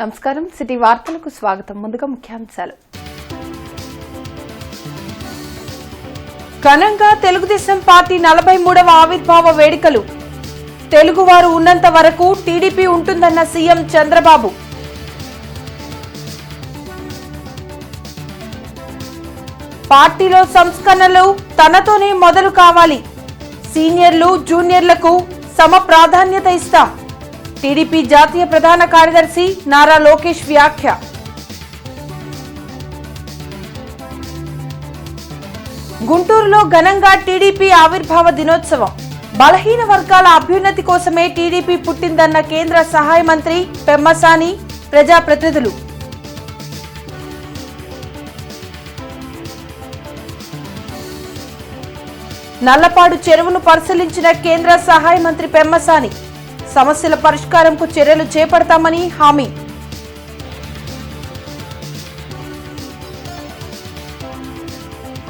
నమస్కారం సిటీ వార్తలకు స్వాగతం. ముందుగా ముఖ్యాంశాలు. ఘనంగా తెలుగుదేశం పార్టీ 43వ ఆవిర్భావ వేడుకలు. తెలుగువారు ఉన్నంత వరకు టీడీపీ ఉంటుందన్న సీఎం చంద్రబాబు. పార్టీలో సంస్కరణలు తనతోనే మొదలు కావాలి. సీనియర్లు జూనియర్లకు సమ ప్రాధాన్యత ఇస్తాం. టీడీపీ జాతీయ ప్రధాన కార్యదర్శి నారా లోకేష్ వ్యాఖ్య. గుంటూరులో ఘనంగా టీడీపీ ఆవిర్భావ దినోత్సవం. బలహీన వర్గాల అభ్యున్నతి కోసమే టీడీపీ పుట్టిందన్న కేంద్ర సహాయ మంత్రి పెమ్మసాని, ప్రజాప్రతినిధులు. నల్లపాడు చెరువును పరిశీలించిన కేంద్ర సహాయ మంత్రి పెమ్మసాని. సమస్యల పరిష్కారంకు చర్యలు చేపడతామని హామీ.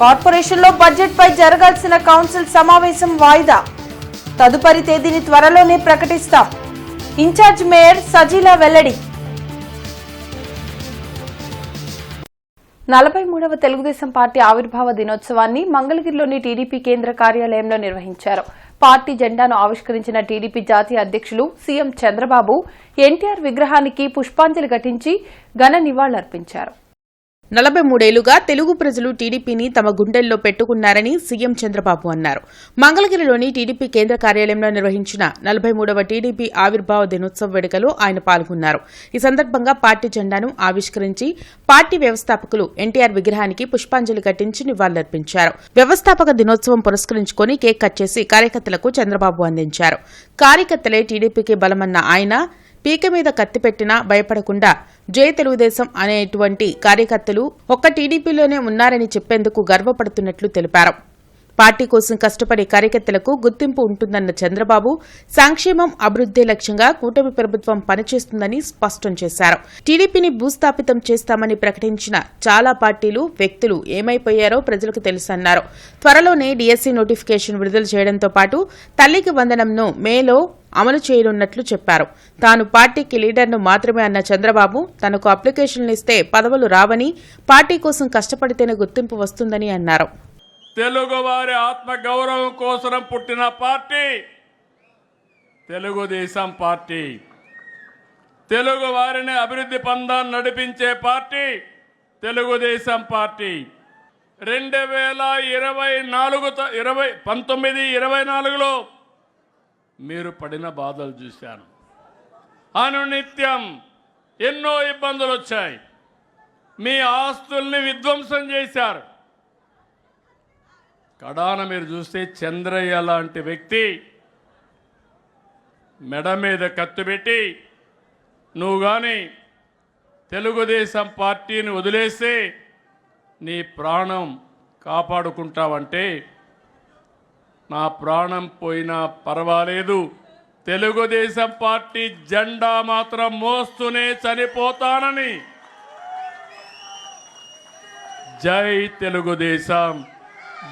కార్పొరేషన్లో బడ్జెట్పై జరగాల్సిన కౌన్సిల్ సమావేశం వాయిదా. తదుపరి తేదీని త్వరలోనే ప్రకటిస్తాం. ఇన్ఛార్జ్ మేయర్ సజీలా వెల్లడి. 43వ తెలుగుదేశం పార్టీ ఆవిర్భావ దినోత్సవాన్ని మంగళగిరిలోని టీడీపీ కేంద్ర కార్యాలయంలో నిర్వహించారు. పార్టీ జెండాను ఆవిష్కరించిన టీడీపీ జాతీయ అధ్యక్షులు సీఎం చంద్రబాబు ఎన్టీఆర్ విగ్రహానికి పుష్పాంజలి ఘటించి ఘన నివాళులర్పించారు. 43 ఏళ్లుగా తెలుగు ప్రజలు టీడీపీని తమ గుండెల్లో పెట్టుకున్నారని సీఎం చంద్రబాబు అన్నారు. మంగళగిరిలోని టీడీపీ కేంద్ర కార్యాలయంలో నిర్వహించిన 43వ టీడీపీ ఆవిర్భావ దినోత్సవ వేడుకలో ఆయన పాల్గొన్నారు. ఈ సందర్భంగా పార్టీ జెండాను ఆవిష్కరించి పార్టీ వ్యవస్థాపకులు ఎన్టీఆర్ విగ్రహానికి పుష్పాంజలి ఘటించి నివాళులర్పించారు. వ్యవస్థాపక దినోత్సవం పురస్కరించుకుని కేక్ కట్ చేసి కార్యకర్తలకు చంద్రబాబు అందించారు. కార్యకర్తలే టీడీపీకి బలమన్న ఆయన పీక మీద కత్తి పెట్టినా భయపడకుండా జై తెలుగుదేశం అనేటువంటి కార్యకర్తలు ఒక్క టీడీపీలోనే ఉన్నారని చెప్పేందుకు గర్వపడుతున్నట్లు తెలిపారు. పార్టీ కోసం కష్టపడే కార్యకర్తలకు గుర్తింపు ఉంటుందన్న చంద్రబాబు సంక్షేమం అభివృద్ధి లక్ష్యంగా కూటమి ప్రభుత్వం పనిచేస్తుందని స్పష్టం చేశారు. టీడీపీని భూస్థాపితం చేస్తామని ప్రకటించిన చాలా పార్టీలు, వ్యక్తులు ఏమైపోయారో ప్రజలకు తెలుసన్నారు. త్వరలోనే డీఎస్సీ నోటిఫికేషన్ విడుదల చేయడంతో పాటు తల్లికి వందనంను మేలో అమలు చేయనున్నట్లు చెప్పారు. తాను పార్టీకి లీడర్ను మాత్రమే అన్న చంద్రబాబు తనకు అప్లికేషన్లు ఇస్తే పదవులు రావని, పార్టీ కోసం కష్టపడితేనే గుర్తింపు వస్తుందని అన్నారు. తెలుగువారి ఆత్మ గౌరవం కోసం పుట్టిన పార్టీ తెలుగుదేశం పార్టీ. తెలుగు వారిని అభివృద్ధి పందాన్ని నడిపించే పార్టీ తెలుగుదేశం పార్టీ. 2019-2024లో మీరు పడిన బాధలు చూశాను. అనునిత్యం ఎన్నో ఇబ్బందులు వచ్చాయి. మీ ఆస్తుల్ని విధ్వంసం చేశారు. కడాన మీరు చూస్తే చంద్రయ్య లాంటి వ్యక్తి మెడ మీద కత్తిపెట్టి నువ్వు కానీ తెలుగుదేశం పార్టీని వదిలేస్తే నీ ప్రాణం కాపాడుకుంటావంటే నా ప్రాణం పోయినా పర్వాలేదు, తెలుగుదేశం పార్టీ జెండా మాత్రం మోస్తూనే చనిపోతానని జై తెలుగుదేశం,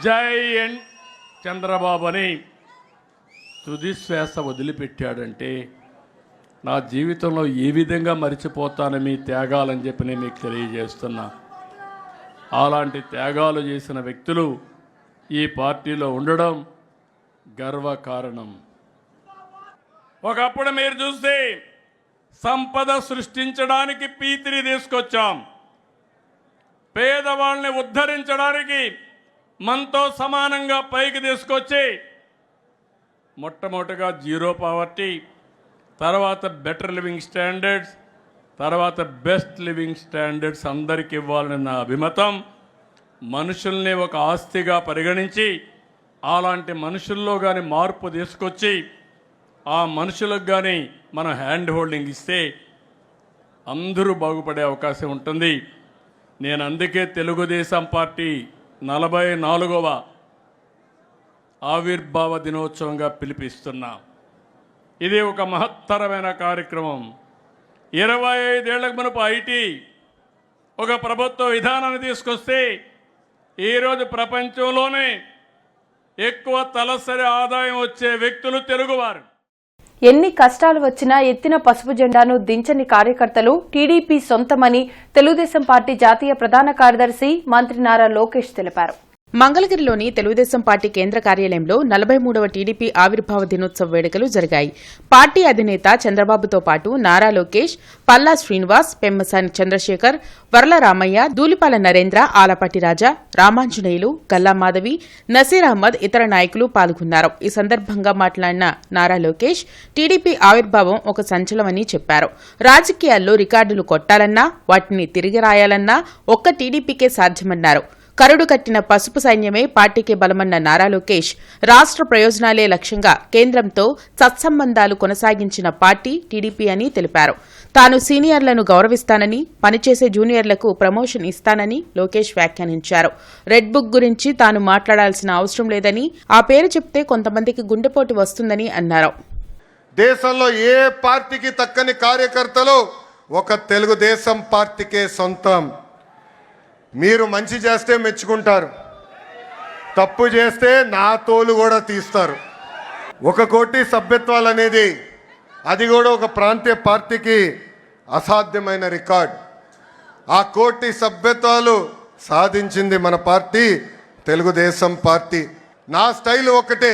జై ఎన్ చంద్రబాబు అని తుది శ్వాస వదిలిపెట్టాడంటే నా జీవితంలో ఏ విధంగా మరిచిపోతాను మీ త్యాగాలని చెప్పి నేను మీకు తెలియజేస్తున్నా. అలాంటి త్యాగాలు చేసిన వ్యక్తులు ఈ పార్టీలో ఉండడం గర్వకారణం. ఒకప్పుడు మీరు చూస్తే సంపద సృష్టించడానికి P3 తీసుకొచ్చాం. పేదవాళ్ళని ఉద్ధరించడానికి మనతో సమానంగా పైకి తీసుకొచ్చి మొట్టమొదటిగా జీరో పావర్టీ, తర్వాత బెటర్ లివింగ్ స్టాండర్డ్స్, తర్వాత బెస్ట్ లివింగ్ స్టాండర్డ్స్ అందరికి ఇవ్వాలని నా అభిమతం. మనుషుల్ని ఒక ఆస్తిగా పరిగణించి అలాంటి మనుషుల్లో కానీ మార్పు తీసుకొచ్చి ఆ మనుషులకు కానీ మనం హ్యాండ్ హోల్డింగ్ ఇస్తే అందరూ బాగుపడే అవకాశం ఉంటుంది. నేను అందుకే తెలుగుదేశం పార్టీ 44వ ఆవిర్భావ దినోత్సవంగా పిలిపిస్తున్నా. ఇది ఒక మహత్తరమైన కార్యక్రమం. 25 ఏళ్లకు మునుపు ఐటీ ఒక ప్రభుత్వ విధానాన్ని తీసుకొస్తే ఈరోజు ప్రపంచంలోనే ఎక్కువ తలసరి ఆదాయం వచ్చే వ్యక్తులు తెలుగువారు. ఎన్ని కష్టాలు వచ్చినా ఎత్తిన పసుపు జెండాను దించని కార్యకర్తలు టీడీపీ సొంతమని తెలుగుదేశం పార్టీ జాతీయ ప్రధాన కార్యదర్శి మంత్రి నారా లోకేష్ తెలిపారు. మంగళగిరిలోని తెలుగుదేశం పార్టీ కేంద్ర కార్యాలయంలో 43వ టీడీపీ ఆవిర్భావ దినోత్సవ వేడుకలు జరిగాయి. పార్టీ అధినేత చంద్రబాబుతో పాటు నారా లోకేష్, పల్లా శ్రీనివాస్, పెమ్మసాని చంద్రశేఖర్, వర్ల రామయ్య, దూలిపాల నరేంద్ర, ఆలపాటి రాజా, రామాంజనేయులు, గల్లా మాధవి, నసీర్ అహ్మద్ ఇతర నాయకులు పాల్గొన్నారు. ఈ సందర్భంగా మాట్లాడిన నారా లోకేష్ టీడీపీ ఆవిర్భావం ఒక సంచలనమని చెప్పారు. రాజకీయాల్లో రికార్డులు కొట్టాలన్నా, వాటిని తిరిగి రాయాలన్నా ఒక్క టీడీపీకే సాధ్యమన్నారు. కరుడు కట్టిన పసుపు సైన్యమే పార్టీకి బలమన్న నారా లోకేష్ రాష్ట్ర ప్రయోజనాలే లక్ష్యంగా కేంద్రంతో సత్సంబంధాలు కొనసాగించిన పార్టీ టీడీపీ అని తెలిపారు. తాను సీనియర్లను గౌరవిస్తానని, పనిచేసే జూనియర్లకు ప్రమోషన్ ఇస్తానని లోకేష్ వ్యాఖ్యానించారు. రెడ్ బుక్ గురించి తాను మాట్లాడాల్సిన అవసరం లేదని, ఆ పేరు చెప్తే కొంతమందికి గుండెపోటు వస్తుందని అన్నారు. దేశంలో ఏ పార్టీకి తక్కని కార్యకర్తలు ఒక తెలుగుదేశం పార్టీకే సొంతం. మీరు మంచి చేస్తే మెచ్చుకుంటారు, తప్పు చేస్తే నా తోలు కూడా తీస్తారు. 1 కోటి సభ్యత్వాలు అనేది అది కూడా ఒక ప్రాంతీయ పార్టీకి అసాధ్యమైన రికార్డ్. ఆ 1 కోటి సభ్యత్వాలు సాధించింది మన పార్టీ తెలుగుదేశం పార్టీ. నా స్టైల్ ఒకటే,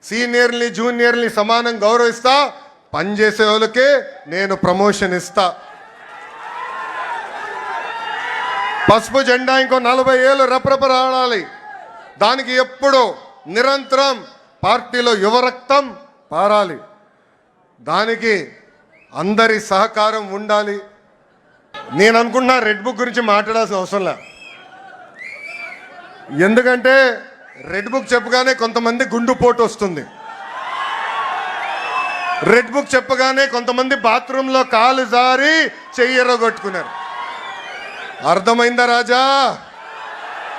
సీనియర్ని జూనియర్ని సమానం గౌరవిస్తా, పనిచేసే వాళ్ళకే నేను ప్రమోషన్ ఇస్తా. పసుపు జెండా ఇంకో 40 ఏళ్ళు రెపరెపలాడాలి. దానికి ఎప్పుడు నిరంతరం పార్టీలో యువరక్తం పారాలి. దానికి అందరి సహకారం ఉండాలి. నేను అనుకుంటున్నా రెడ్ బుక్ గురించి మాట్లాడాల్సిన అవసరం లే. ఎందుకంటే రెడ్ బుక్ చెప్పగానే కొంతమంది గుండుపోటు వస్తుంది. రెడ్ బుక్ చెప్పగానే కొంతమంది బాత్రూంలో కాలు జారి చెయ్యరగొట్టుకున్నారు. అర్థమైందా రాజా?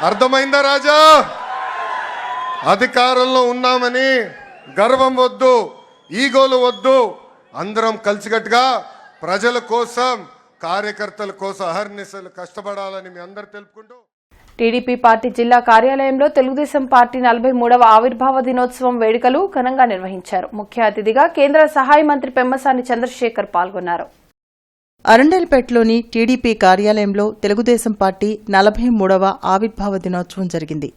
అర్థమైందా రాజా? అధికారంలో ఉన్నామని గర్వం వద్దు, ఈగోలు వద్దు. అందరం కలిసికట్టుగా ప్రజల కోసం, కార్యకర్తల కోసం అహర్నిశలు కష్టపడాలని మీ అందరు తెలుపుకుంటూ టీడీపీ పార్టీ జిల్లా కార్యాలయంలో తెలుగుదేశం పార్టీ 43వ ఆవిర్భావ దినోత్సవం వేడుకలు ఘనంగా నిర్వహించారు. ముఖ్య అతిథిగా కేంద్ర సహాయ మంత్రి పెమ్మసాని చంద్రశేఖర్ పాల్గొన్నారు. అరండల్పేటలోని టీడీపీ కార్యాలయంలో తెలుగుదేశం పార్టీ 43వ ఆవిర్భావ దినోత్సవం జరిగింది.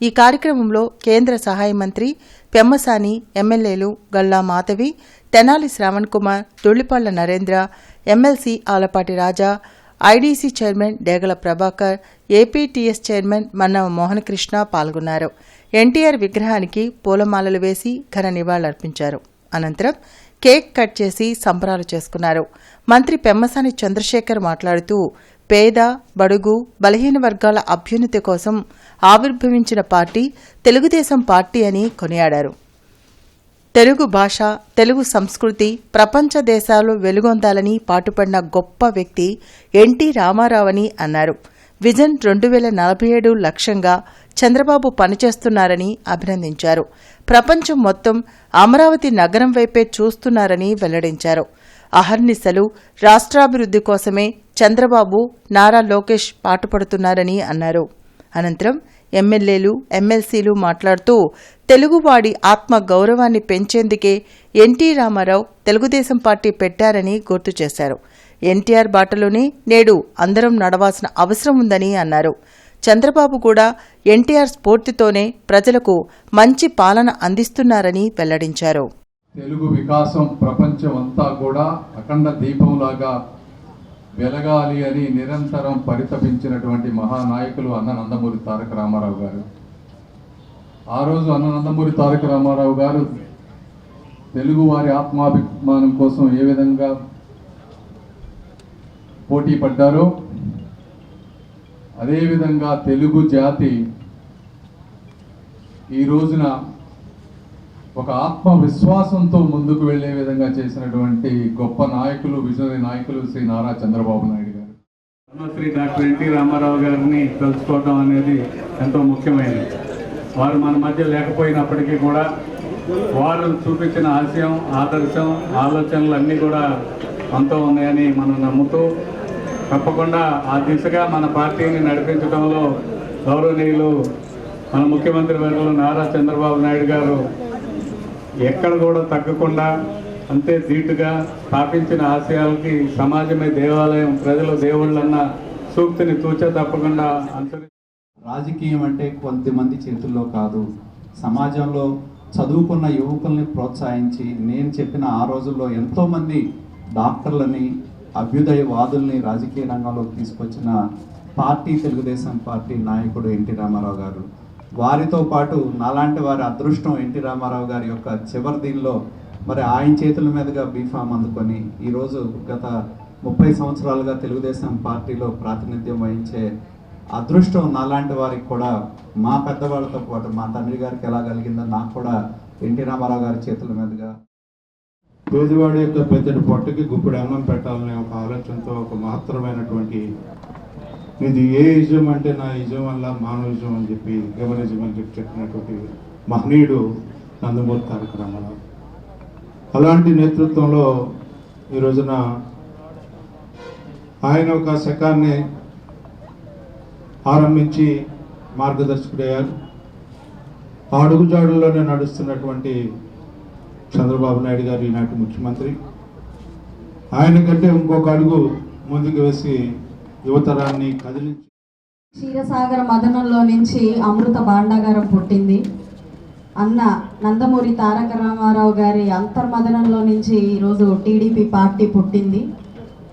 ఈ కార్యక్రమంలో కేంద్ర సహాయ మంత్రి పెమ్మసాని, ఎమ్మెల్యేలు గల్లా మాధవి, తెనాలి శ్రావణ్ కుమార్, దుళ్లిపాళ్ల నరేంద్ర, ఎమ్మెల్సీ ఆలపాటి రాజా, ఐడీసీ చైర్మన్ డేగల ప్రభాకర్, ఏపీటీఎస్ చైర్మన్ మన్నవ మోహనకృష్ణ పాల్గొన్నారు. ఎన్టీఆర్ విగ్రహానికి పూలమాలలు వేసి ఘన నివాళులర్పించారు. అనంతరం కేక్ కట్ చేసి సంబరాలు చేసుకున్నారు. మంత్రి పెమ్మసాని చంద్రశేఖర్ మాట్లాడుతూ పేద, బడుగు, బలహీన వర్గాల అభ్యున్నతి కోసం ఆవిర్భవించిన పార్టీ తెలుగుదేశం పార్టీ అని కొనియాడారు. తెలుగు భాష, తెలుగు సంస్కృతి ప్రపంచ దేశాల్లో వెలుగొందాలని పాటుపడిన గొప్ప వ్యక్తి ఎన్టీ రామారావని అన్నారు. విజన్ 2047 లక్ష్యంగా చంద్రబాబు పనిచేస్తున్నారని అభినందించారు. ప్రపంచం మొత్తం అమరావతి నగరం వైపే చూస్తున్నారని వెల్లడించారు. అహర్నిశలు రాష్ట్రాభివృద్ధి కోసమే చంద్రబాబు, నారా లోకేష్ పాటుపడుతున్నారని అన్నారు. అనంతరం ఎమ్మెల్యేలు, ఎమ్మెల్సీలు మాట్లాడుతూ తెలుగువాడి ఆత్మ గౌరవాన్ని పెంచేందుకే ఎన్టీ రామారావు తెలుగుదేశం పార్టీ పెట్టారని గుర్తు చేశారు. ఎన్టీఆర్ బాటలోనే నేడు అందరం నడవాల్సిన అవసరం ఉందని అన్నారు. చంద్రబాబు కూడా ఎన్టీఆర్ స్ఫూర్తితోనే ప్రజలకు మంచి పాలన అందిస్తున్నారని వెల్లడించారు. తెలుగు వికాసం ప్రపంచం అంతా కూడా అఖండ దీపంలాగా వెలగాలి అని నిరంతరం పరితపించినటువంటి మహానాయకులు అన్న నందమూరి తారక రామారావు గారు. ఆ రోజు అన్న నందమూరి తారక రామారావు గారు తెలుగు వారి ఆత్మాభిమానం కోసం ఏ విధంగా పోటీ పడ్డారో అదేవిధంగా తెలుగు జాతి ఈ రోజున ఒక ఆత్మవిశ్వాసంతో ముందుకు వెళ్లే విధంగా చేసినటువంటి గొప్ప నాయకులు, విజనరీ నాయకులు శ్రీ నారా చంద్రబాబు నాయుడు గారు. శ్రీ డాక్టర్ ఎన్టీ రామారావు గారిని తెలుసుకోవడం అనేది ఎంతో ముఖ్యమైనది. వారు మన మధ్య లేకపోయినప్పటికీ కూడా వారు చూపించిన ఆశయం, ఆదర్శం, ఆలోచనలు అన్నీ కూడా మనతో ఉన్నాయని మనం నమ్ముతూ తప్పకుండా ఆ దిశగా మన పార్టీని నడిపించడంలో గౌరవనీయులు మన ముఖ్యమంత్రి వర్యులు నారా చంద్రబాబు నాయుడు గారు ఎక్కడ కూడా తగ్గకుండా అంతే ధీటుగా స్థాపించిన ఆశయాలకి సమాజమే దేవాలయం, ప్రజలు దేవుళ్ళన్న సూక్తిని తూచా తప్పకుండా అనుసరి. రాజకీయం అంటే కొంతమంది చేతుల్లో కాదు, సమాజంలో చదువుకున్న యువకుల్ని ప్రోత్సహించి నేను చెప్పిన ఆ రోజుల్లో ఎంతోమంది డాక్టర్లని, అభ్యుదయవాదుల్ని రాజకీయ రంగంలోకి తీసుకొచ్చిన పార్టీ తెలుగుదేశం పార్టీ నాయకుడు ఎన్టీ రామారావు గారు. వారితో పాటు నాలాంటి వారి అదృష్టం ఎన్టీ రామారావు గారి యొక్క చివరి దీనిలో మరి ఆయన చేతుల మీదుగా బీఫామ్ అందుకొని ఈరోజు గత 30 సంవత్సరాలుగా తెలుగుదేశం పార్టీలో ప్రాతినిధ్యం వహించే అదృష్టం నాలాంటి వారికి కూడా, మా పెద్దవాళ్ళతో పాటు మా తండ్రి గారికి ఎలా కలిగిందో నాకు కూడా ఎన్టీ రామారావు గారి చేతుల మీదుగా. పేదవాడి యొక్క పెద్దటి పొట్టకి గుప్పుడు అన్నం పెట్టాలనే ఒక ఆలోచనతో ఒక మహత్తరమైనటువంటి ఇది ఏ ఇజం అంటే నా ఇజం వల్ల మానవిజం అని చెప్పి హ్యూమనిజం అని చెప్పి చెప్పినటువంటి మహనీయుడు నందమూరి తారక రామారావు. అలాంటి నేతృత్వంలో ఈ రోజున ఆయన ఒక శకాన్ని ఆరంభించి మార్గదర్శకుడయ్యారు. ఆ అడుగుజాడుల్లోనే నడుస్తున్నటువంటి చంద్రబాబు నాయుడు గారు ఈనాటి ముఖ్యమంత్రి. ఆయన కంటే ఇంకొక అడుగు ముందుకు వేసి యువతరాన్ని కదిలించి క్షీరసాగర మదనంలో నుంచి అమృత భాండాగారం పుట్టింది. అన్న నందమూరి తారక రామారావు గారి అంతర్మదనంలో నుంచి ఈరోజు టీడీపీ పార్టీ పుట్టింది.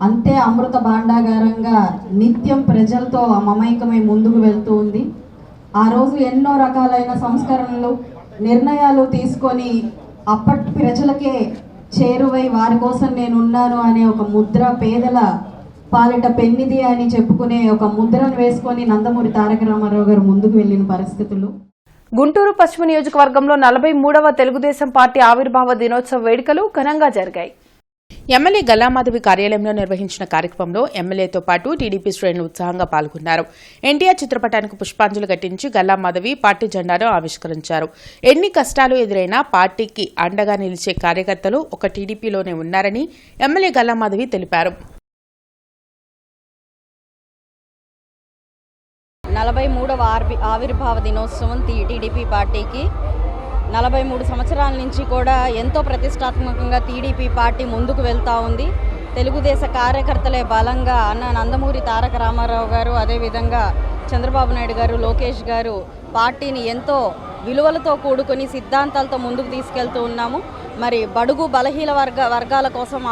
అంతే అమృత భాండాగారంగా నిత్యం ప్రజలతో మమైకమై ముందుకు వెళ్తూ ఉంది. ఆ రోజు ఎన్నో రకాలైన సంస్కరణలు, నిర్ణయాలు తీసుకొని అప్పటి ప్రజలకే చేరువై వారి కోసం నేనున్నాను అనే ఒక ముద్ర, పేదల పాలిట పెన్నిది అని చెప్పుకునే ఒక ముద్రను వేసుకొని నందమూరి తారక రామారావు గారు ముందుకు వెళ్లిన పరిస్థితులు. గుంటూరు పశ్చిమ నియోజకవర్గంలో 43వ తెలుగుదేశం పార్టీ ఆవిర్భావ దినోత్సవ వేడుకలు ఘనంగా జరిగాయి. ఎమ్మెల్యే గల్లామాధవి కార్యాలయంలో నిర్వహించిన కార్యక్రమంలో ఎమ్మెల్యేతో పాటు టీడీపీ శ్రేణులు ఉత్సాహంగా పాల్గొన్నారు. ఎన్టీఆర్ చిత్రపటానికి పుష్పాంజలి ఘటించి గల్లామాధవి పార్టీ జెండాను ఆవిష్కరించారు. ఎన్ని కష్టాలు ఎదురైనా పార్టీకి అండగా నిలిచే కార్యకర్తలు ఒక టీడీపీలోనే ఉన్నారని ఎమ్మెల్యే గల్లామాధవి తెలిపారు. 43వ ఆవిర్భావ దినోత్సవం టీడీపీ పార్టీకి 43 సంవత్సరాల నుంచి కూడా ఎంతో ప్రతిష్టాత్మకంగా టీడీపీ పార్టీ ముందుకు వెళ్తూ ఉంది. తెలుగుదేశ కార్యకర్తలే బలంగా అన్న నందమూరి తారక రామారావు గారు, అదేవిధంగా చంద్రబాబు నాయుడు గారు, లోకేష్ గారు పార్టీని ఎంతో విలువలతో కూడుకొని సిద్ధాంతాలతో ముందుకు తీసుకెళ్తూ ఉన్నాము. మరి బడుగు బలహీన వర్గాల కోసం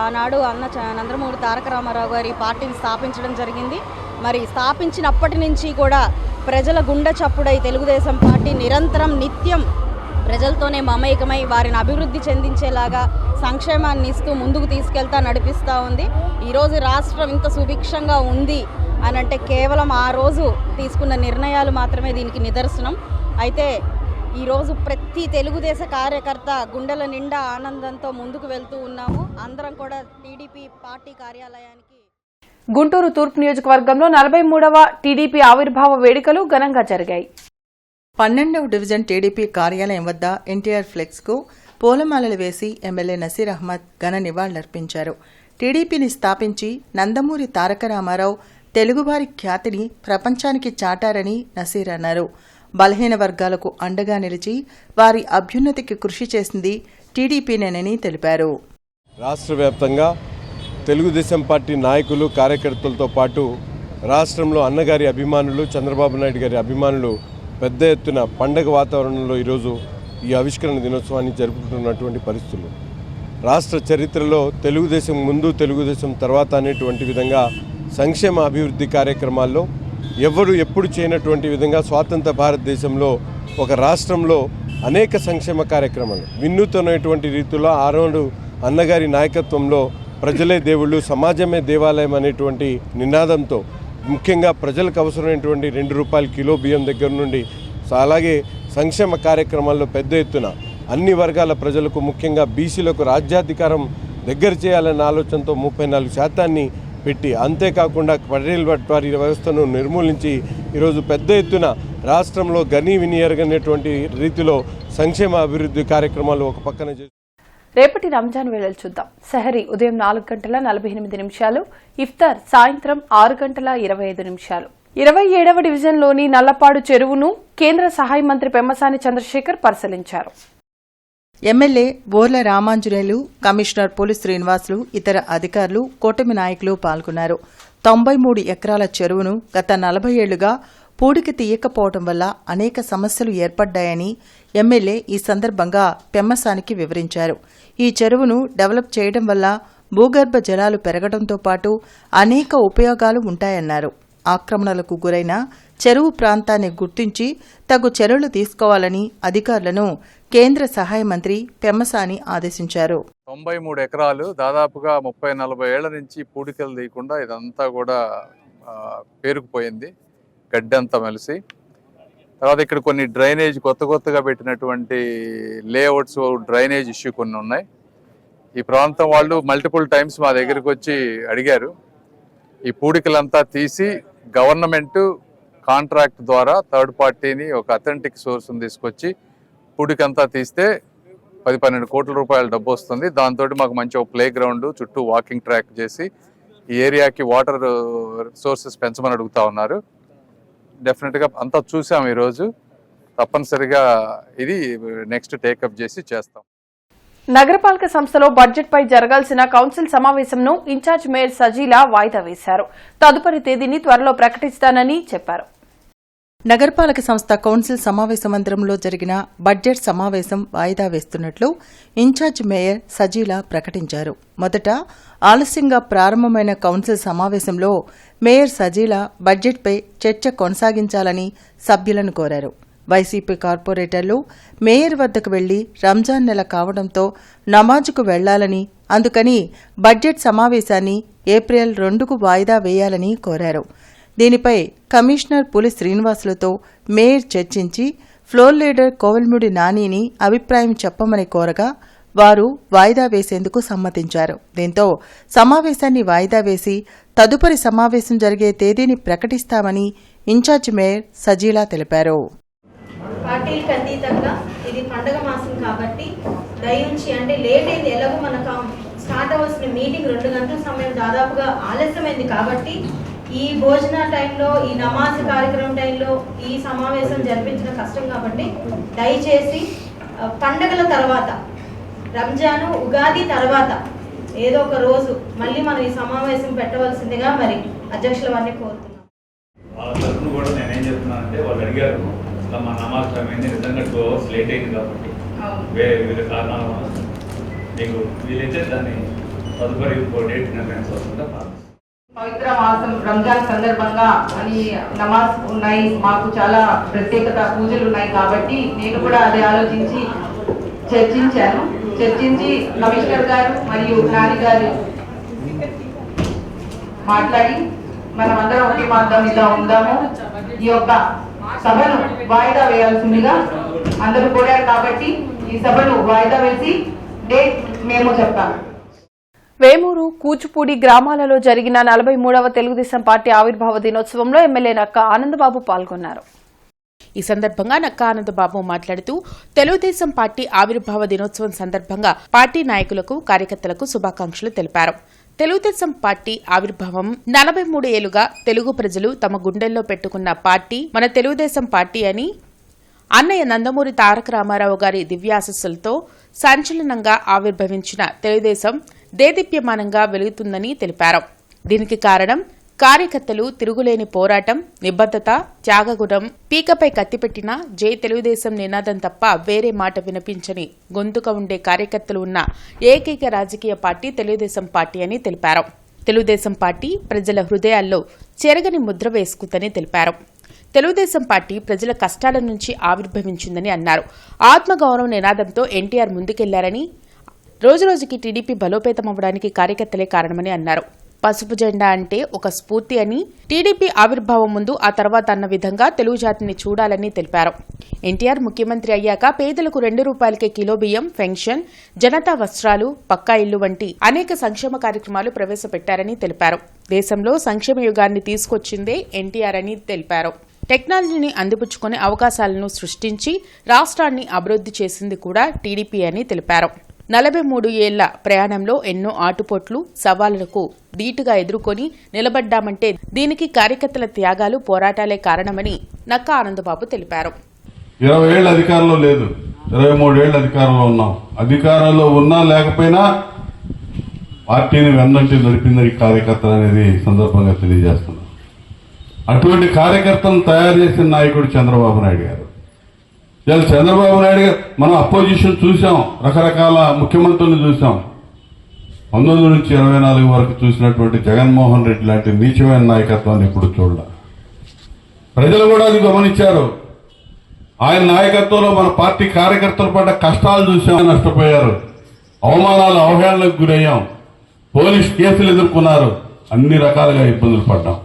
ఆనాడు అన్న నందమూరి తారక రామారావు గారు ఈ పార్టీని స్థాపించడం జరిగింది. మరి స్థాపించినప్పటి నుంచి కూడా ప్రజల గుండె చప్పుడై తెలుగుదేశం పార్టీ నిరంతరం నిత్యం ప్రజలతోనే మమేకమై వారిని అభివృద్ధి చెందించేలాగా సంక్షేమాన్ని ఇస్తూ ముందుకు తీసుకెళ్తా నడిపిస్తూ ఉంది. ఈరోజు రాష్ట్రం ఇంత సుభిక్షంగా ఉంది అనంటే కేవలం ఆ రోజు తీసుకున్న నిర్ణయాలు మాత్రమే దీనికి నిదర్శనం. అయితే ఈరోజు ప్రతి తెలుగుదేశ కార్యకర్త గుండెల నిండా ఆనందంతో ముందుకు వెళ్తూ ఉన్నాము. అందరం కూడా టీడీపీ పార్టీ కార్యాలయానికి. గుంటూరు తూర్పు నియోజకవర్గంలో 43వ టీడీపీ ఆవిర్భావ వేడుకలు ఘనంగా జరిగాయి. 12వ డివిజన్ టీడీపీ కార్యాలయం వద్ద ఎన్టీఆర్ ఫ్లెక్స్కు పూలమాలలు వేసి ఎమ్మెల్యే నసీర్ అహ్మద్ ఘన నివాళులర్పించారు. టీడీపీని స్థాపించి నందమూరి తారక రామారావు తెలుగువారి ఖ్యాతిని ప్రపంచానికి చాటారని నసీర్ అన్నారు. బలహీన వర్గాలకు అండగా నిలిచి వారి అభ్యున్నతికి కృషి చేసింది టీడీపీనేనని తెలిపారు. రాష్ట్ర వ్యాప్తంగా తెలుగుదేశం పార్టీ నాయకులు, కార్యకర్తలతో పాటు రాష్ట్రంలో అన్నగారి అభిమానులు, చంద్రబాబు నాయుడు గారి అభిమానులు పెద్ద ఎత్తున పండగ వాతావరణంలో ఈరోజు ఈ ఆవిష్కరణ దినోత్సవాన్ని జరుపుకుంటున్నటువంటి పరిస్థితులు. రాష్ట్ర చరిత్రలో తెలుగుదేశం ముందు, తెలుగుదేశం తర్వాత అనేటువంటి విధంగా సంక్షేమ అభివృద్ధి కార్యక్రమాల్లో ఎవరు ఎప్పుడు చేయనటువంటి విధంగా స్వాతంత్ర భారతదేశంలో ఒక రాష్ట్రంలో అనేక సంక్షేమ కార్యక్రమాలు వినూత్నమైనటువంటి రీతిలో ఆనాడు అన్నగారి నాయకత్వంలో ప్రజలే దేవుళ్ళు, సమాజమే దేవాలయం అనేటువంటి నినాదంతో ముఖ్యంగా ప్రజలకు అవసరమైనటువంటి 2 రూపాయల కిలో బియ్యం దగ్గర నుండి అలాగే సంక్షేమ కార్యక్రమాల్లో పెద్ద ఎత్తున అన్ని వర్గాల ప్రజలకు, ముఖ్యంగా బీసీలకు రాజ్యాధికారం దగ్గర చేయాలనే ఆలోచనతో 34% పెట్టి, అంతేకాకుండా పటేల్ పట్వారీ వ్యవస్థను నిర్మూలించి ఈరోజు పెద్ద ఎత్తున రాష్ట్రంలో గని వినియోగనేటువంటి రీతిలో సంక్షేమ అభివృద్ధి కార్యక్రమాలు ఒక పక్కన చేసి రేపటి రంజాన్ వేళలు చూద్దాం. సెహరీ ఉదయం 4:48, ఇఫ్తార్ సాయంత్రం 6:25. 27వ డివిజన్లోని నల్లపాడు చెరువును కేంద్ర సహాయ మంత్రి పెమ్మసాని చంద్రశేఖర్ పరిశీలించారు. ఎమ్మెల్యే బోర్ల రామాంజనేయులు, కమిషనర్ పులి శ్రీనివాసులు, ఇతర అధికారులు, కూటమి నాయకులు పాల్గొన్నారు. 93 ఎకరాల చెరువును గత 40 ఏళ్లుగా పూడికి తీయకపోవడం వల్ల అనేక సమస్యలు ఏర్పడ్డాయని ఎమ్మెల్యే ఈ సందర్భంగా పెమ్మసానికి వివరించారు. ఈ చెరువును డెవలప్ చేయడం వల్ల భూగర్భ జలాలు పెరగడంతో పాటు అనేక ఉపయోగాలు ఉంటాయన్నారు. ఆక్రమణలకు గురైన చెరువు ప్రాంతాన్ని గుర్తించి తగు చర్యలు తీసుకోవాలని అధికారులను కేంద్ర సహాయ మంత్రి పెమ్మసాని ఆదేశించారు. 93 ఎకరాలు దాదాపుగా 30-40 ఏళ్ల నుంచి పూడికలు తీయకుండా ఇదంతా కూడా పేరుకుపోయింది, గడ్డి అంతా మెలిసి. తర్వాత ఇక్కడ కొన్ని డ్రైనేజ్ కొత్తగా పెట్టినటువంటి లేఅవుట్స్ డ్రైనేజ్ ఇష్యూ కొన్ని ఉన్నాయి. ఈ ప్రాంతం వాళ్ళు మల్టిపుల్ టైమ్స్ మా దగ్గరికి వచ్చి అడిగారు. ఈ పూడికలంతా తీసి గవర్నమెంట్ కాంట్రాక్ట్ ద్వారా థర్డ్ పార్టీని ఒక అథెంటిక్ సోర్స్ని తీసుకొచ్చి పూడికంతా తీస్తే 10-12 కోట్ల రూపాయల డబ్బు వస్తుంది. దాంతో మాకు మంచి ఒక ప్లే గ్రౌండ్ చుట్టూ వాకింగ్ ట్రాక్ చేసి ఈ ఏరియాకి వాటర్ సోర్సెస్ పెంచమని అడుగుతా ఉన్నారు. డెఫినెట్గా అంతా చూసాం ఈరోజు. తప్పనిసరిగా ఇది నెక్స్ట్ టేకప్ చేసి చేస్తాం. నగరపాలక సంస్థలో బడ్జెట్పై జరగాల్సిన కౌన్సిల్ సమావేశంను ఇన్ఛార్జ్ మేయర్ సజీలా వాయిదా వేశారు. తదుపరి తేదీని త్వరలో ప్రకటిస్తానని చెప్పారు. నగరపాలక సంస్థ కౌన్సిల్ సమావేశ మందిరంలో జరిగిన బడ్జెట్ సమావేశం వాయిదా వేస్తున్నట్లు ఇన్ఛార్జ్ మేయర్ సజీలా ప్రకటించారు. మొదట ఆలస్యంగా ప్రారంభమైన కౌన్సిల్ సమావేశంలో మేయర్ సజీలా బడ్జెట్పై చర్చ కొనసాగించాలని సభ్యులను కోరారు. వైసీపీ కార్పొరేటర్లు మేయర్ వద్దకు వెళ్లి రంజాన్ నెల కావడంతో నమాజుకు వెళ్లాలని, అందుకని బడ్జెట్ సమావేశాన్ని ఏప్రిల్ 2కు వాయిదా వేయాలని కోరారు. దీనిపై కమిషనర్ పులి శ్రీనివాసులతో మేయర్ చర్చించి ఫ్లోర్ లీడర్ కోవెల్ముడి నానిని అభిప్రాయం చెప్పమని కోరగా వారు వాయిదా వేసేందుకు సమ్మతించారు. దీంతో సమావేశాన్ని వాయిదా వేసి తదుపరి సమావేశం జరిగే తేదీని ప్రకటిస్తామని ఇన్ఛార్జ్ మేయర్ సజీలా తెలిపారు. పార్టీలకు అతీతంగా ఇది పండగ మాసం కాబట్టి దయించి అంటే లేట్ అయింది, ఎలాగో మనకు స్టార్ట్ అవ్వాల్సిన మీటింగ్ 2 గంటల సమయం దాదాపుగా ఆలస్యమైంది కాబట్టి ఈ భోజన టైంలో, ఈ నమాజ్ కార్యక్రమం టైంలో ఈ సమావేశం జరిపించడం కష్టం కాబట్టి దయచేసి పండగల తర్వాత, రంజాను ఉగాది తర్వాత ఏదో ఒక రోజు మళ్ళీ మనం ఈ సమావేశం పెట్టవలసిందిగా మరి అధ్యక్షుల వారిని కోరుతున్నాం. వాళ్ళ తరఫున కూడా నేనేం చెప్తున్నానంటే, వాళ్ళు అడిగారు అసలు మా నమాజ్ టైం అయింది, నిజంగా 2 hours లేట్ అయింది కాబట్టి వేరే కారణాల వల్ల మీకు వీలైతే దాన్ని తదుపరి డేట్ నిర్ణయించవలసిందిగా ప్రార్థిస్తున్నాను. పవిత్ర మాసం రంజాన్ సందర్భంగా అని నమాజ్ ఉన్నాయి, మాకు చాలా ప్రత్యేకత పూజలు ఉన్నాయి కాబట్టి నేను కూడా అదే ఆలోచించి చర్చించి కమిషనర్ గారు మరియు నాని గారు మాట్లాడి మనమందరం ఒకే మార్గం మీద ఉందాము, ఈ యొక్క సభను వాయిదా వేయాల్సిందిగా అందరూ కోరారు కాబట్టి ఈ సభను వాయిదా వేసి డేట్ మేము చెప్తాము. వేమూరు, కూచిపూడి గ్రామాలలో జరిగిన 43వ తెలుగుదేశం పార్టీ ఆవిర్భావ దినోత్సవంలో ఎమ్మెల్యే నక్కా ఆనందబాబు పాల్గొన్నారు. ఈ సందర్భంగా నక్కా ఆనందబాబు మాట్లాడుతూ తెలుగుదేశం పార్టీ ఆవిర్భావ దినోత్సవం సందర్భంగా పార్టీ నాయకులకు, కార్యకర్తలకు శుభాకాంక్షలు తెలిపారు. తెలుగుదేశం పార్టీ ఆవిర్భావం 43 ఏళ్లుగా తెలుగు ప్రజలు తమ గుండెల్లో పెట్టుకున్న పార్టీ మన తెలుగుదేశం పార్టీ అని అన్నయ్య నందమూరి తారక రామారావు గారి దివ్యాశస్సులతో సంచలనంగా ఆవిర్భవించిన తెలుగుదేశం దేదీప్యమానంగా వెలుగుతుందని తెలిపారు. దీనికి కారణం కార్యకర్తలు తిరుగులేని పోరాటం, నిబద్ధత, త్యాగగుణం, పీకపై కత్తిపెట్టిన జై తెలుగుదేశం నినాదం తప్ప వేరే మాట వినిపించని గొంతుక ఉండే కార్యకర్తలు ఉన్న ఏకైక రాజకీయ పార్టీ తెలుగుదేశం పార్టీ అని తెలిపారు. తెలుగుదేశం పార్టీ ప్రజల హృదయాల్లో చెరగని ముద్ర వేసుకుందని తెలిపారు. తెలుగుదేశం పార్టీ ప్రజల కష్టాల నుంచి ఆవిర్భవించిందని అన్నారు. ఆత్మగౌరవ నినాదంతో ఎన్టీఆర్ ముందుకెళ్లారని, రోజురోజుకి టీడీపీ బలోపేతమవ్వడానికి కార్యకర్తలే కారణమని అన్నారు. పసుపు జెండా అంటే ఒక స్ఫూర్తి అని, టీడీపీ ఆవిర్భావం ముందు ఆ తర్వాత అన్న విధంగా తెలుగు జాతిని చూడాలని తెలిపారు. ఎన్టీఆర్ ముఖ్యమంత్రి అయ్యాక పేదలకు 2 రూపాయలకే కిలో బియ్యం, పెన్షన్, జనతా వస్త్రాలు, పక్కా ఇల్లు వంటి అనేక సంక్షేమ కార్యక్రమాలు ప్రవేశపెట్టారని తెలిపారు. దేశంలో సంక్షేమ యుగాన్ని తీసుకొచ్చిందే ఎన్టీఆర్ అని తెలిపారు. టెక్నాలజీని అందిపుచ్చుకునే అవకాశాలను సృష్టించి రాష్ట్రాన్ని అభివృద్ధి చేసింది కూడా టీడీపీ అని తెలిపారు. 43 ఏళ్ల ప్రయాణంలో ఎన్నో ఆటుపోట్లు, సవాళ్లకు ధీటుగా ఎదుర్కొని నిలబడ్డామంటే దీనికి కార్యకర్తల త్యాగాలు, పోరాటాలే కారణమని నక్కా ఆనందబాబు తెలిపారు. 20 ఏళ్ల అధికారంలో లేదు, 23 ఏళ్ళు అధికారంలో ఉన్నాం. అధికారంలో ఉన్నా లేకపోయినా పార్టీని వెన్నంటి నడిపింది ఈ కార్యకర్తలు అనేది సందర్భంగా తెలియజేస్తున్నాం. అటువంటి కార్యకర్తలను తయారు చేసిన నాయకుడు చంద్రబాబు నాయుడు గారు. ఇలా చంద్రబాబు నాయుడు గారు మనం అపోజిషన్ చూసాం, రకరకాల ముఖ్యమంత్రులను చూసాం. 19 నుంచి 24 వరకు చూసినటువంటి జగన్మోహన్ రెడ్డి లాంటి నీచమైన నాయకత్వాన్ని ఎప్పుడు చూడాల. ప్రజలు కూడా అది గమనించారు. ఆయన నాయకత్వంలో మన పార్టీ కార్యకర్తలు పడ్డ కష్టాలు చూసాం, నష్టపోయారు, అవమానాలు అవహేళనకు గురయ్యాం, పోలీస్ కేసులు ఎదుర్కొన్నారు, అన్ని రకాలుగా ఇబ్బందులు పడ్డాం.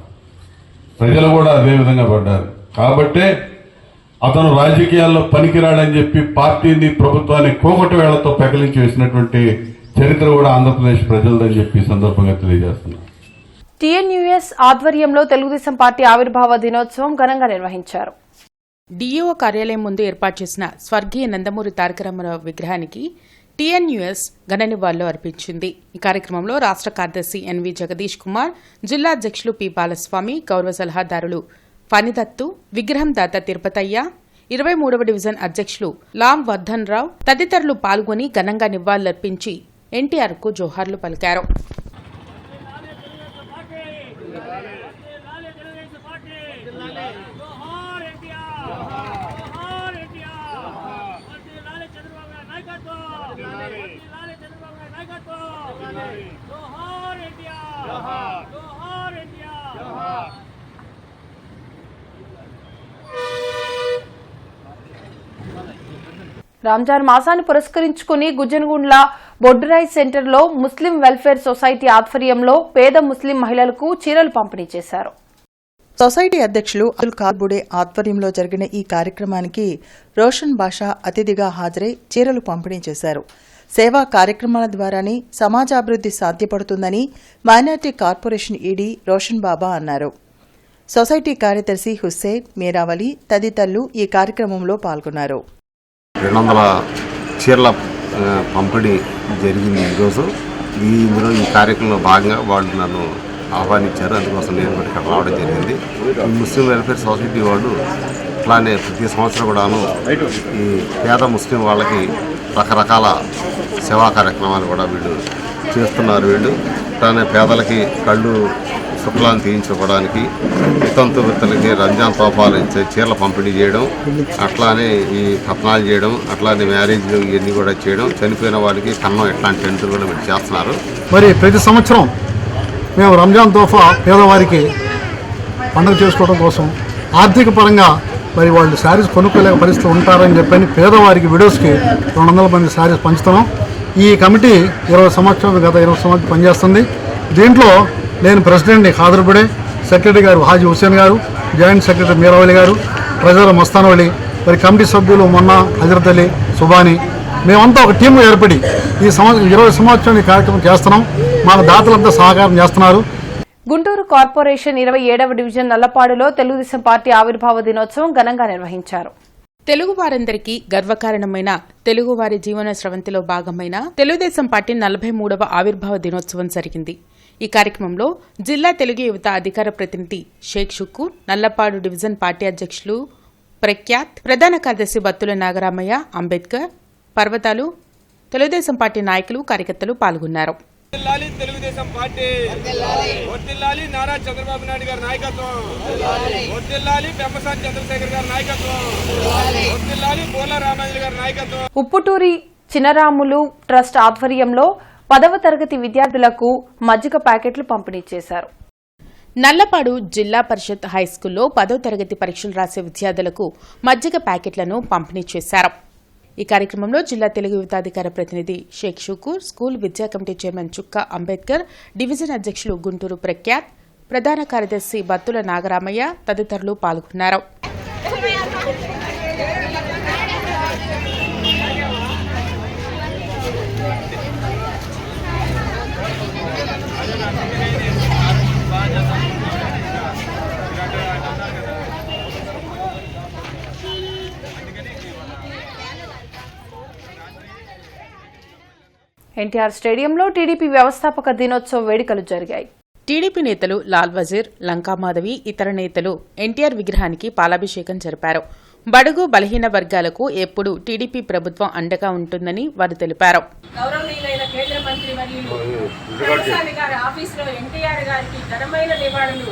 ప్రజలు కూడా అదే విధంగా పడ్డారు. కాబట్టే అతను రాజకీయాల్లో పనికిరాడని చెప్పి పార్టీని ప్రభుత్వాన్ని కోకటి వేళ్లతో పెకలించి వేసినటువంటి చరిత్ర కూడా ఆంధ్రప్రదేశ్ ప్రజలదని చెప్పి సందర్భంగా తెలియజేస్తున్నారు. టీఎన్యూఎస్ ఆధ్వర్యంలో తెలుగుదేశం పార్టీ ఆవిర్భావ దినోత్సవం ఘనంగా నిర్వహించారు. డీఈఓ కార్యాలయం ముందు ఏర్పాటు చేసిన స్వర్గీయ నందమూరి తారక రామారావు విగ్రహానికి టీఎన్యూఎస్ ఘన నివాళులు అర్పించింది. ఈ కార్యక్రమంలో రాష్ట్ర కార్యదర్శి ఎన్వి జగదీష్ కుమార్, జిల్లా అధ్యక్షులు పి బాలస్వామి, గౌరవ సలహాదారులు ఫణిదత్తు, విగ్రహం దాత తిరుపతయ్య, 23వ డివిజన్ అధ్యక్షులు లాం వర్ధన్ రావు తదితరులు పాల్గొని ఘనంగా నివాళులర్పించి ఎన్టీఆర్కు జోహార్లు పలికారు. రంజాన్ మాసాన్ని పురస్కరించుకుని గుజ్జనగుండ్ల బొడ్డురాయ్ సెంటర్లో ముస్లిం వెల్ఫేర్ సొసైటీ ఆధ్వర్యంలో పేద ముస్లిం మహిళలకు చీరలు పంపిణీ చేశారు. సొసైటీ అధ్యక్షులు అబ్దుల్ కాబుడే ఆధ్వర్యంలో జరిగిన ఈ కార్యక్రమానికి రోషన్ బాషా అతిథిగా హాజరై చీరలు పంపిణీ చేశారు. సేవా కార్యక్రమాల ద్వారానే సమాజాభివృద్ధి సాధ్యపడుతుందని మైనార్టీ కార్పొరేషన్ ఈడీ రోషన్ బాబా అన్నారు. సొసైటీ కార్యదర్శి హుస్సేన్, మీరావలి తదితరులు ఈ కార్యక్రమంలో పాల్గొన్నారు. 200 చీరల పంపిణీ జరిగింది ఈరోజు. ఇందులో ఈ కార్యక్రమంలో భాగంగా వాళ్ళు నన్ను ఆహ్వానించారు. అందుకోసం నేను కూడా ఇక్కడ రావడం జరిగింది. ముస్లిం వెల్ఫేర్ సొసైటీ వాళ్ళు అట్లానే ప్రతి సంవత్సరం కూడాను ఈ పేద ముస్లిం వాళ్ళకి రకరకాల సేవా కార్యక్రమాలు కూడా వీళ్ళు చేస్తున్నారు. అట్లానే పేదలకి కళ్ళు శుక్లాన్ని తీయించుకోవడానికి, వితంతువులకి రంజాన్ తోఫాలు ఇచ్చే చీరల పంపిణీ చేయడం, అట్లానే ఈ కథనాలు చేయడం, అట్లానే మ్యారేజ్లు ఇవన్నీ కూడా చేయడం, చనిపోయిన వారికి కన్నం ఇట్లాంటి టెంట్లు కూడా మీరు చేస్తున్నారు. మరి ప్రతి సంవత్సరం మేము రంజాన్ తోఫా పేదవారికి పండుగ చేసుకోవడం కోసం ఆర్థిక పరంగా మరి వాళ్ళు శారీస్ కొనుక్కోలేక పరిస్థితులు ఉంటారని చెప్పని పేదవారికి విడోస్కి 200 మంది శారీస్ పంచుతున్నాం. ఈ కమిటీ 20 సంవత్సరాలు గత 20 సంవత్సరాలు పనిచేస్తుంది. దీంట్లో నేను ప్రెసిడెంట్ని ఖాదర్బుడే, సెక్రటరీ గారు హాజీ హుస్సేన్ గారు, జాయింట్ సెక్రటరీ మీరావలి గారు, ట్రెజరర్ మస్తానవలి, మరి కమిటీ సభ్యులు మొన్న హజరత్ అలీ, సుబాని, మేమంతా ఒక టీం ఏర్పడి ఈ 20 సంవత్సరాలు ఈ కార్యక్రమం చేస్తున్నాం. మాకు దాతలంతా సహకారం చేస్తున్నారు. గుంటూరు కార్పొరేషన్ 27వ డివిజన్ నల్లపాడులో తెలుగుదేశం పార్టీ ఆవిర్భావ దినోత్సవం ఘనంగా నిర్వహించారు. తెలుగువారందరికీ గర్వకారణమైన తెలుగువారి జీవన స్రవంతిలో భాగమైన తెలుగుదేశం పార్టీ 43వ ఆవిర్భావ దినోత్సవం జరిగింది. ఈ కార్యక్రమంలో జిల్లా తెలుగు యువత అధికార ప్రతినిధి షేక్ షుక్కూర్, నల్లపాడు డివిజన్ పార్టీ అధ్యక్షులు ప్రఖ్యాత్, ప్రధాన కార్యదర్శి బత్తుల నాగరామయ్య, అంబేద్కర్, పర్వతాలు, తెలుగుదేశం పార్టీ నాయకులు, కార్యకర్తలు పాల్గొన్నారు. తెలుగుదేశం పార్టీ వర్ధిల్లాలి, నారా చంద్రబాబు నాయుడు గారి నాయకత్వం వర్ధిల్లాలి, పెమ్మసాని చంద్రశేఖర్ గారి నాయకత్వం వర్ధిల్లాలి, పోల రామాంజలి గారి నాయకత్వం. ఉప్పుటూరి చినరాములు ట్రస్ట్ ఆధ్వర్యంలో 10వ తరగతి విద్యార్థులకు మజ్జిగ ప్యాకెట్లు పంపిణీ చేశారు. నల్లపాడు జిల్లా పరిషత్ హైస్కూల్లో 10వ తరగతి పరీక్షలు రాసే విద్యార్థులకు మజ్జిగ ప్యాకెట్లను పంపిణీ చేశారు. ఈ కార్యక్రమంలో జిల్లా తెలుగు యువత అధికార ప్రతినిధి షేక్ షుకూర్, స్కూల్ విద్యా కమిటీ చైర్మన్ చుక్క అంబేద్కర్, డివిజన్ అధ్యక్షులు గుంటూరు ప్రఖ్యాత్, ప్రధాన కార్యదర్శి బత్తుల నాగరామయ్య తదితరులు పాల్గొన్నారు. ఎన్టీఆర్ స్టేడియంలో టీడీపీ వ్యవస్థాపక దినోత్సవ వేడుకలు జరిగాయి. టీడీపీ నేతలు లాల్ వజీర్, లంకా మాధవి, ఇతర నేతలు ఎన్టీఆర్ విగ్రహానికి పాలాభిషేకం జరిపారు. బడుగు బలహీన వర్గాలకు ఎప్పుడు టీడీపీ ప్రభుత్వం అండగా ఉంటుందని వారు తెలిపారు. గౌరవనీయులైన కేంద్ర మంత్రి వర్యులు పెమ్మసాని గారి ఆఫీసులో ఎన్టీఆర్ గారికి ఘనమైన నివాళులు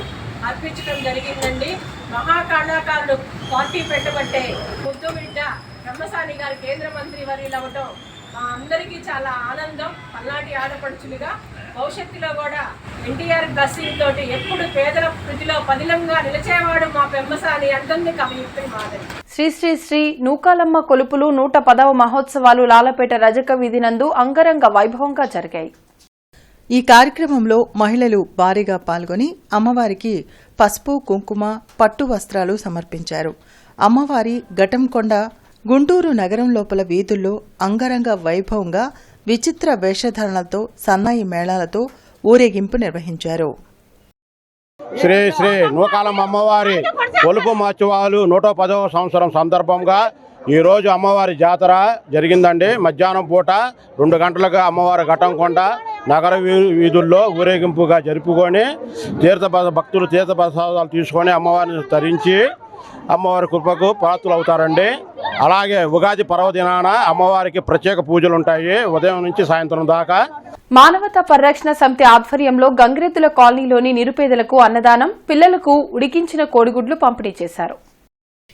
అర్పించడం జరిగిందండి. మహాకళాకారుడు పార్టీ పెట్టబట్టే ముద్దు బిడ్డ పెమ్మసాని గారు కేంద్ర మంత్రి వర్యులు అవ్వటం మా అందరికీ చాలా ఆనందం. పల్నాటి ఆడపడుచులుగా భవిష్యత్తులో కూడా ఎన్టీఆర్ బ్లెస్సింగ్ తోటి ఎప్పుడు పేదల ప్రతిలో పదిలంగా నిలిచేవాడు మా పెమ్మసాని అంటుంది కవియుక్తి మాదిరి. శ్రీ శ్రీ శ్రీ నూకాలమ్మ కొలుపులు 110వ మహోత్సవాలు లాలపేట రజక వీధి నందు అంగరంగ వైభవంగా జరిగాయి. ఈ కార్యక్రమంలో మహిళలు భారీగా పాల్గొని అమ్మవారికి పసుపు, కుంకుమ, పట్టు వస్త్రాలు సమర్పించారు. అమ్మవారి ఘటంకొండ గుంటూరు నగరం లోపల వీధుల్లో అంగరంగ వైభవంగా విచిత్ర వేషధారణలతో సన్నాయి మేళాలతో ఊరేగింపు నిర్వహించారు. శ్రీ శ్రీ నూకాలమ్మ అమ్మవారి కొలుపు మహోత్సవాలు 110వ సంవత్సరం సందర్భంగా ఈరోజు అమ్మవారి జాతర జరిగిందండి. మధ్యాహ్నం పూట 2 గంటలుగా అమ్మవారి ఘటంకొండ నగర వీధుల్లో ఊరేగింపుగా జరుపుకొని భక్తులు తీర్థప్రసాదాలు తీసుకొని అమ్మవారిని తరించి అమ్మవారి కృపకు పాత్రలు అవుతారండి. అలాగే ఉగాది పర్వదినాన అమ్మవారికి ప్రత్యేక పూజలు ఉంటాయి ఉదయం నుంచి సాయంత్రం దాకా. మానవతా పరిరక్షణ సమితి ఆధ్వర్యంలో గంగిరెద్దుల కాలనీలోని నిరుపేదలకు అన్నదానం, పిల్లలకు ఉడికించిన కోడిగుడ్లు పంపిణీ చేశారు.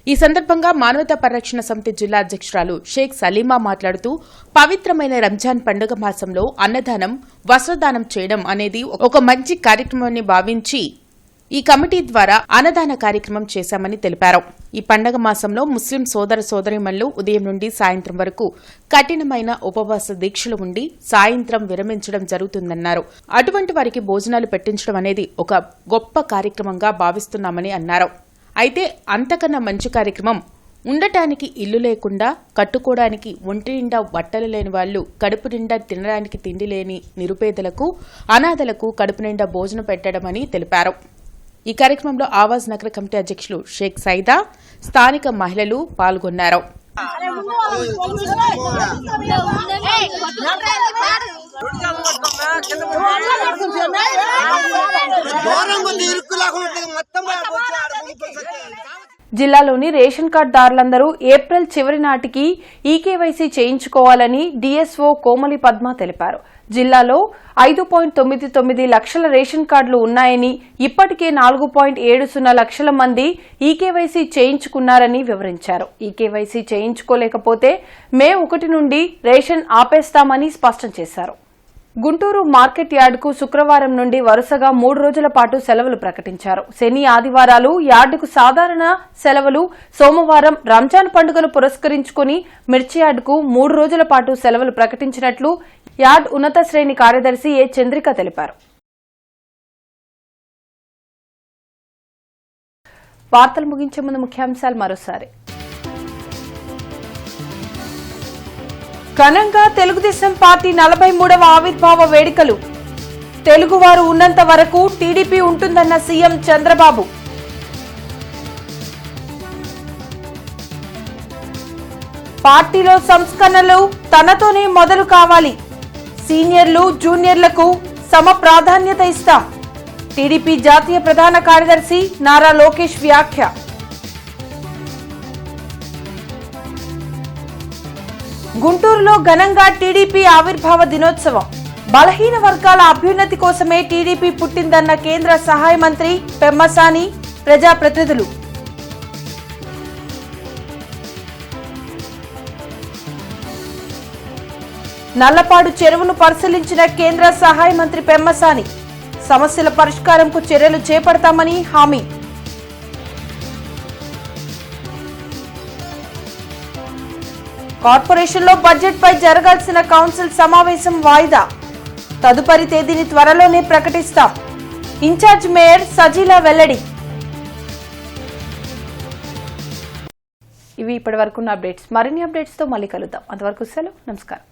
ఈ సందర్భంగా మానవతా పరిరక్షణ సమితి జిల్లా అధ్యక్షురాలు షేక్ సలీమా మాట్లాడుతూ పవిత్రమైన రంజాన్ పండుగ మాసంలో అన్నదానం, వస్త్రదానం చేయడం అనేది ఒక మంచి కార్యక్రమాన్ని భావించి ఈ కమిటీ ద్వారా అన్నదాన కార్యక్రమం చేశామని తెలిపారు. ఈ పండగ మాసంలో ముస్లిం సోదర సోదరీమణులు ఉదయం నుండి సాయంత్రం వరకు కఠినమైన ఉపవాస దీక్షలు ఉండి సాయంత్రం విరమించడం జరుగుతుందన్నారు. అటువంటి వారికి భోజనాలు పెట్టించడం అనేది ఒక గొప్ప కార్యక్రమంగా భావిస్తున్నామని అన్నారు. అయితే అంతకన్నా మంచి కార్యక్రమం ఉండటానికి ఇల్లు లేకుండా, కట్టుకోవడానికి ఒంటి నిండా బట్టలు లేని వాళ్లు, కడుపు నిండా తినడానికి తిండి లేని నిరుపేదలకు, అనాథలకు కడుపు నిండా భోజనం పెట్టడమని తెలిపారు. ఈ కార్యక్రమంలో ఆవాజ్ నగర కమిటీ అధ్యక్షులు షేక్ సైదా, స్థానిక మహిళలు పాల్గొన్నారు. జిల్లాలోని రేషన్ కార్డుదారులందరూ ఏప్రిల్ చివరి నాటికి ఈకేవైసీ చేయించుకోవాలని డీఎస్ఓ కోమలి పద్మ తెలిపారు. జిల్లాలో 5.99 లక్షల రేషన్ కార్డులు ఉన్నాయని, ఇప్పటికే 4.70 లక్షల మంది ఈకేవైసీ చేయించుకున్నారని వివరించారు. ఈకేవైసీ చేయించుకోలేకపోతే మే 1 నుండి రేషన్ ఆపేస్తామని స్పష్టం చేశారు. గుంటూరు మార్కెట్ యార్డుకు శుక్రవారం నుండి వరుసగా 3 రోజుల పాటు సెలవులు ప్రకటించారు. శని, ఆదివారాలు యార్డుకు సాధారణ సెలవులు. సోమవారం రంజాన్ పండుగను పురస్కరించుకుని మిర్చి యార్డుకు 3 రోజుల పాటు సెలవులు ప్రకటించినట్లు యార్డ్ ఉన్నత శ్రేణి కార్యదర్శి ఏ చంద్రిక తెలిపారు. వార్తలు ముగించే ముందు ముఖ్యాంశాలు మరోసారి. ఘనంగా తెలుగుదేశం పార్టీ 43వ ఆవిర్భావ వేడుకలు. తెలుగువారు ఉన్నంత వరకు టీడీపీ ఉంటుందన్న సీఎం చంద్రబాబు. పార్టీలో సంస్కరణలు తనతోనే మొదలు కావాలి. సీనియర్లు, జూనియర్లకు సమ ప్రాధాన్యత ఇస్తాం. టీడీపీ జాతీయ ప్రధాన కార్యదర్శి నారా లోకేష్ వ్యాఖ్య. గుంటూరులో ఘనంగా టీడీపీ ఆవిర్భావ దినోత్సవం. బలహీన వర్గాల అభ్యున్నతి కోసమే టీడీపీ పుట్టిందన్న కేంద్ర సహాయ మంత్రి పెమ్మసాని, ప్రజాప్రతినిధులు. నల్లపాడు చెరువును పరిశీలించిన కేంద్ర సహాయ మంత్రి పెమ్మసాని. సమస్యల పరిష్కారంకు చర్యలు చేపడతామని హామీ. కార్పొరేషన్లో బడ్జెట్పై జరగాల్సిన కౌన్సిల్ సమావేశం వాయిదా. తదుపరి తేదీని త్వరలోనే ప్రకటిస్తాం. ఇన్ఛార్జ్ మేయర్ సజీలా వెల్లడి. ఇవి ఇప్పటివరకున్న అప్డేట్స్. మరిన్ని అప్డేట్స్తో మళ్ళీ కలుద్దాం. అంతవరకు సెలవు. నమస్కారం.